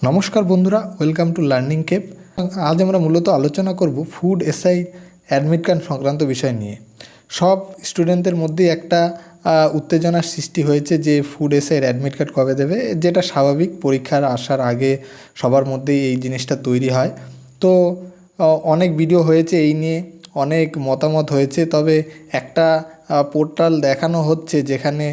নমস্কার বন্ধুরা, welcome to learning Cape. আজ আমরা মূলত আলোচনা করব ফুড এসআই অ্যাডমিট কার্ড সংক্রান্ত বিষয় নিয়ে। সব স্টুডেন্টদের মধ্যেই একটা উত্তেজনার সৃষ্টি হয়েছে যে ফুড এসআইয়ের অ্যাডমিট কার্ড কবে দেবে, যেটা স্বাভাবিক। পরীক্ষার আসার আগে সবার মধ্যেই এই জিনিসটা তৈরি হয়। তো অনেক ভিডিও হয়েছে এই নিয়ে, অনেক মতামত হয়েছে। তবে একটা পোর্টাল দেখানো হচ্ছে যেখানে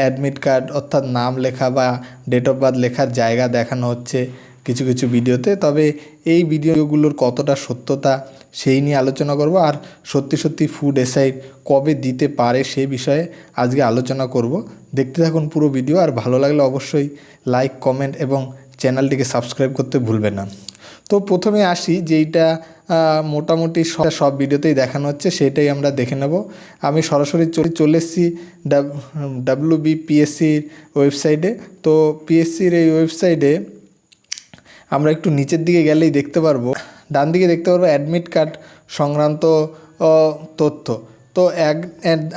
অ্যাডমিট কার্ড অর্থাৎ নাম লেখা বা ডেট অফ বার্থ লেখার জায়গা দেখানো হচ্ছে কিছু কিছু ভিডিওতে। তবে এই ভিডিওগুলোর কতটা সত্যতা সেই নিয়ে আলোচনা করব, আর সত্যি সত্যি ফুড এসআই কবে দিতে পারে সেই বিষয়ে আজকে আলোচনা করব। দেখতে থাকুন পুরো ভিডিও, আর ভালো লাগলে অবশ্যই লাইক, কমেন্ট এবং চ্যানেলটিকে সাবস্ক্রাইব করতে ভুলবেন না। তো প্রথমে আসি, যেইটা মোটামুটি সব ভিডিওতেই দেখানো হচ্ছে সেটাই আমরা দেখে নেব। আমি সরাসরি চলে এসেছি WBPSCর ওয়েবসাইটে। তো পিএসসির এই ওয়েবসাইটে আমরা একটু নিচের দিকে গেলেই দেখতে পারবো, ডান দিকে দেখতে পারবো অ্যাডমিট কার্ড সংক্রান্ত তথ্য। তো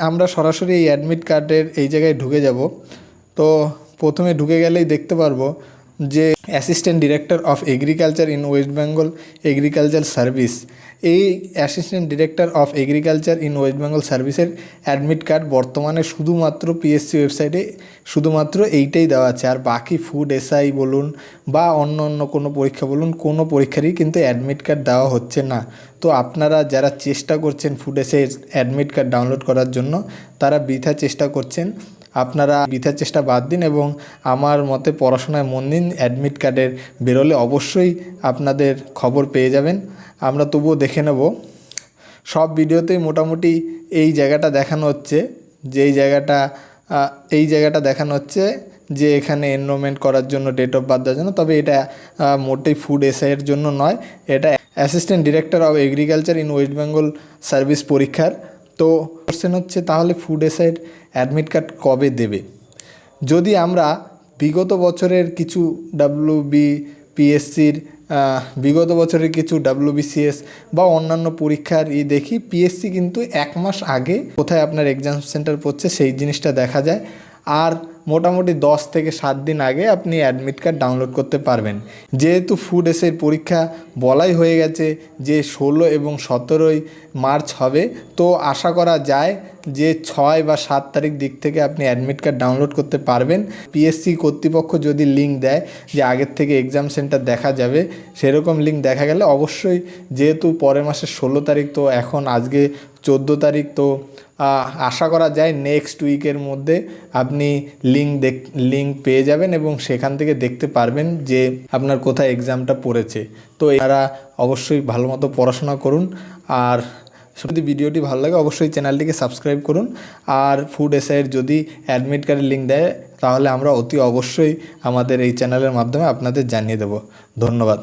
আমরা সরাসরি এই অ্যাডমিট কার্ডের এই জায়গায় ঢুকে যাব। তো প্রথমে ঢুকে গেলেই দেখতে পারবো যে assistant director of agriculture in West Bengal agriculture service, এই assistant director of agriculture in West Bengal সার্ভিসের অ্যাডমিট কার্ড বর্তমানে শুধুমাত্র পিএসসি ওয়েবসাইটে শুধুমাত্র এইটাই দেওয়া আছে। আর বাকি ফুড এসআই বলুন বা অন্য অন্য কোনো পরীক্ষা বলুন, কোনো পরীক্ষারই কিন্তু অ্যাডমিট কার্ড দেওয়া হচ্ছে না। তো আপনারা যারা চেষ্টা করছেন food SI admit card download করার জন্য, তারা বৃথা চেষ্টা করছেন। আপনারা বৃথার চেষ্টা বাদ দিন এবং আমার মতে পড়াশোনায় মন দিন। অ্যাডমিট কার্ডের বেরোলে অবশ্যই আপনাদের খবর পেয়ে যাবেন। আমরা তবুও দেখে নেব। সব ভিডিওতেই মোটামুটি এই জায়গাটা দেখানো হচ্ছে, যে এই জায়গাটা দেখানো হচ্ছে যে এখানে এনরোলমেন্ট করার জন্য, ডেট অফ বার্থ দেওয়ার জন্য। তবে এটা মোটেই ফুড এসআইয়ের জন্য নয়, এটা assistant director of agriculture in West Bengal service পরীক্ষার। তো কোশ্চেন হচ্ছে, তাহলে ফুড এসআইয়ের অ্যাডমিট কার্ড কবে দেবে? যদি আমরা বিগত বছরের কিছু WBPSCর বিগত বছরের কিছু WBCS বা অন্যান্য পরীক্ষার দেখি, পিএসসি কিন্তু 1 মাস আগে কোথায় আপনার এক্সাম সেন্টার পড়ছে সেই জিনিসটা দেখা যায়। আর মোটামুটি 10 থেকে 7 দিন আগে আপনি অ্যাডমিট কার্ড ডাউনলোড করতে পারবেন। যেহেতু ফুড এসআইয়ের পরীক্ষা বলাই হয়ে গেছে যে 16 এবং 17ই মার্চ হবে, তো আশা করা যায় যে 6 বা 7 তারিখ দিক থেকে আপনি অ্যাডমিট কার্ড ডাউনলোড করতে পারবেন। পিএসসি কর্তৃপক্ষ যদি লিঙ্ক দেয় যে আগের থেকে এক্সাম সেন্টার দেখা যাবে, সেরকম লিঙ্ক দেখা গেলে অবশ্যই, যেহেতু পরের মাসের 16 তারিখ, তো এখন আজকে 14 তারিখ, তো আশা করা যায় নেক্সট উইকের মধ্যে আপনি লিঙ্ক পেয়ে যাবেন এবং সেখান থেকে দেখতে পারবেন যে আপনার কোথায় এক্সামটা পড়েছে। তো এরা অবশ্যই ভালো মতো পড়াশোনা করুন। আর যদি ভিডিওটি ভালো লাগে অবশ্যই চ্যানেলটিকে সাবস্ক্রাইব করুন। আর ফুড এসআইয়ের যদি অ্যাডমিট কার্ডের লিঙ্ক দেয় তাহলে আমরা অতি অবশ্যই আমাদের এই চ্যানেলের মাধ্যমে আপনাদের জানিয়ে দেব। ধন্যবাদ।